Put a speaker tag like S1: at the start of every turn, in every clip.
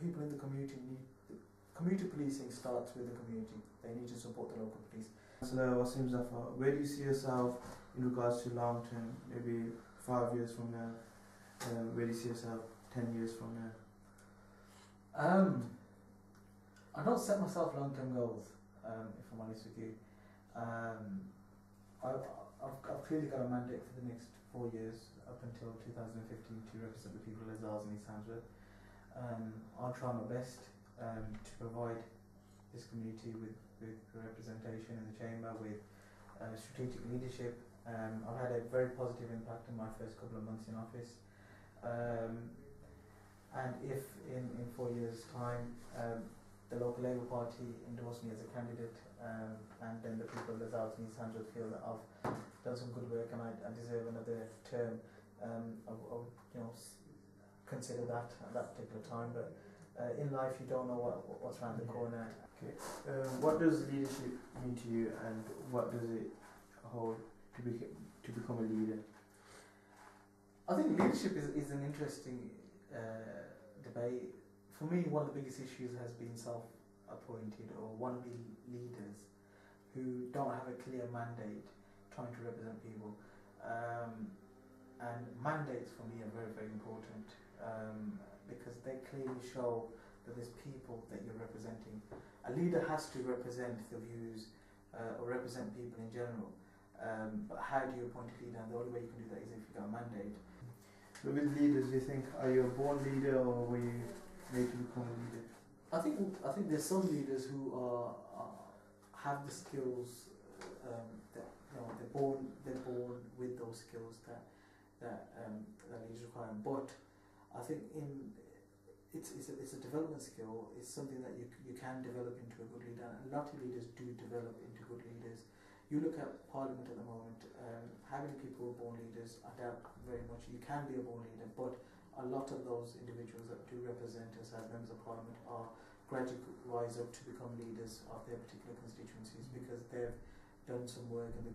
S1: people in the community community policing starts with the community. They need to support the local police.
S2: So, Waseem Zaffar, where do you see yourself in regards to long term, maybe 5 years from now? Where do you see yourself 10 years from now?
S1: I don't set myself long-term goals, if I'm honest with you. I've clearly got a mandate for the next 4 years, up until 2015, to represent the people of Lozells and East Handsworth. I'll try my best to provide this community with representation in the chamber, with strategic leadership. I've had a very positive impact in my first couple of months in office. And if in 4 years' time the local Labour Party endorsed me as a candidate, and then the people of Lozells and East Handsworth feel that I've done some good work and I deserve another term, I would consider that at that particular time. But in life, you don't know what's around the corner.
S2: Okay. What does leadership mean to you, and what does it hold to become a leader?
S1: I think leadership is an interesting debate. For me, one of the biggest issues has been self-appointed or wannabe leaders who don't have a clear mandate trying to represent people. And mandates for me are very, very important, because they clearly show that there's people that you're representing. A leader has to represent the views or represent people in general. But how do you appoint a leader? And the only way you can do that is if you've got a mandate.
S2: So with leaders, do you think, are you a born leader or were you made to become a leader?
S1: I think there's some leaders who have the skills that they're born with those skills that leaders require. But I think it's a development skill. It's something that you can develop into a good leader, and a lot of leaders do develop into good leaders. You look at Parliament at the moment, how many people are born leaders? I doubt very much. You can be a born leader, but a lot of those individuals that do represent us as members of Parliament are gradually rise up to become leaders of their particular constituencies, because they've done some work in a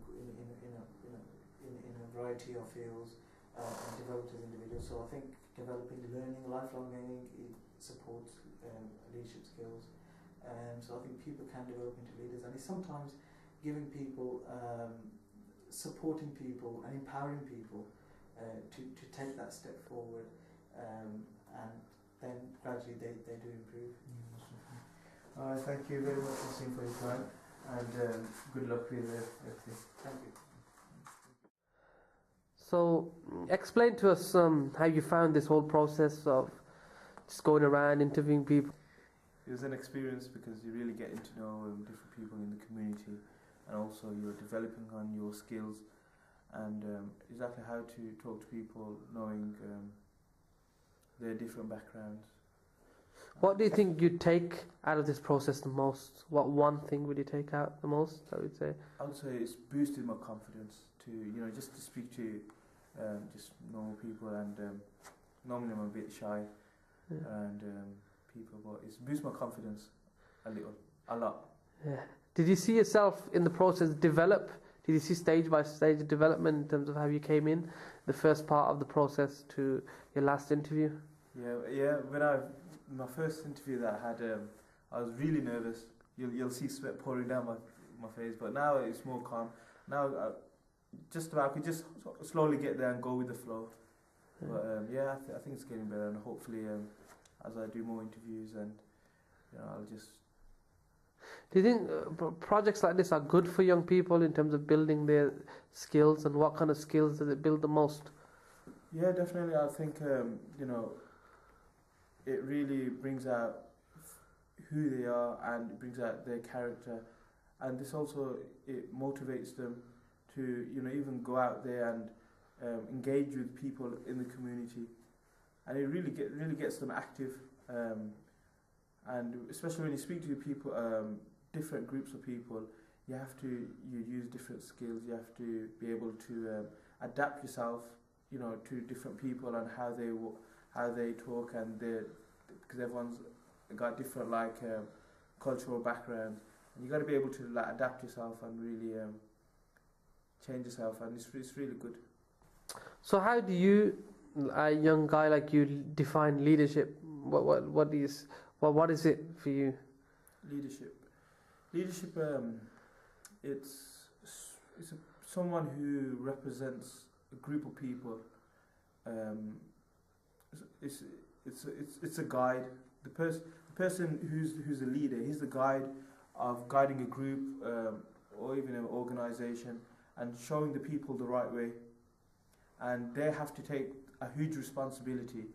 S1: variety of fields and developed as individuals. So I think developing learning, lifelong learning, it supports leadership skills. So I think people can develop into leaders, and it's sometimes giving people, supporting people and empowering people to take that step forward, and then gradually they do improve.
S2: Thank you very much, Waseem, for your time, and good luck with everything.
S1: Thank you.
S3: So, explain to us how you found this whole process of just going around interviewing people.
S2: It was an experience because you're really getting to know different people in the community, and also you're developing on your skills and exactly how to talk to people, knowing their different backgrounds.
S3: What do you think you'd take out of this process the most? What one thing would you take out the most, I would say?
S2: I would say it's boosted my confidence to, just to speak to just normal people, and normally I'm a bit shy around people, but it's boosted my confidence a lot.
S3: Yeah. Did you see yourself in the process develop? Did you see stage by stage development in terms of how you came in, the first part of the process to your last interview?
S2: Yeah. When my first interview that I had, I was really nervous. You'll see sweat pouring down my face, but now it's more calm. Now I could just slowly get there and go with the flow.
S3: Yeah.
S2: But I think it's getting better, and hopefully as I do more interviews, and I'll just.
S3: Do you think projects like this are good for young people in terms of building their skills, and what kind of skills does it build the most?
S2: Yeah, definitely. I think it really brings out who they are, and it brings out their character, and this also it motivates them to even go out there and engage with people in the community, and it really gets them active. And especially when you speak to people, different groups of people, you use different skills. You have to be able to adapt yourself, to different people and how they talk, and because everyone's got different cultural backgrounds, and you got to be able to adapt yourself and really change yourself, and it's really good.
S3: So how do you, a young guy like you, define leadership? What is it for you?
S2: Leadership. It's someone who represents a group of people. It's a guide. The person who's a leader, he's the guide of guiding a group or even an organisation and showing the people the right way. And they have to take a huge responsibility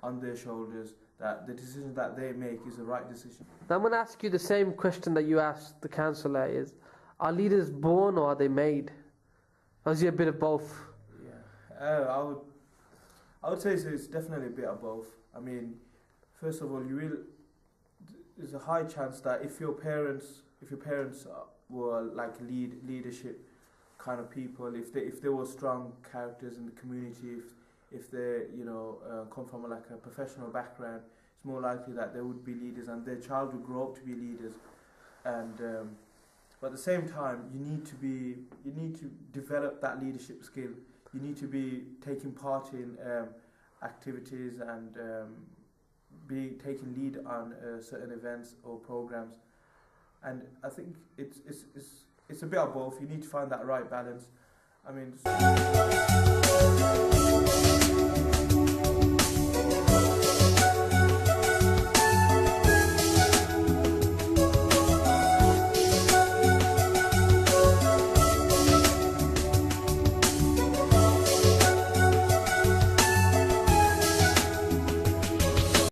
S2: on their shoulders that the decision that they make is the right decision.
S3: Now I'm going to ask you the same question that you asked the councillor: is, are leaders born or are they made? Or is it a bit of both?
S2: Yeah, I would say it's definitely a bit of both. I mean, first of all, there's a high chance that if your parents were like leadership kind of people, if they were strong characters in the community, if they come from like a professional background, it's more likely that they would be leaders and their child would grow up to be leaders. And but at the same time, you need to develop that leadership skill. You need to be taking part in activities and taking lead on certain events or programs. And I think it's a bit of both. You need to find that right balance. I mean.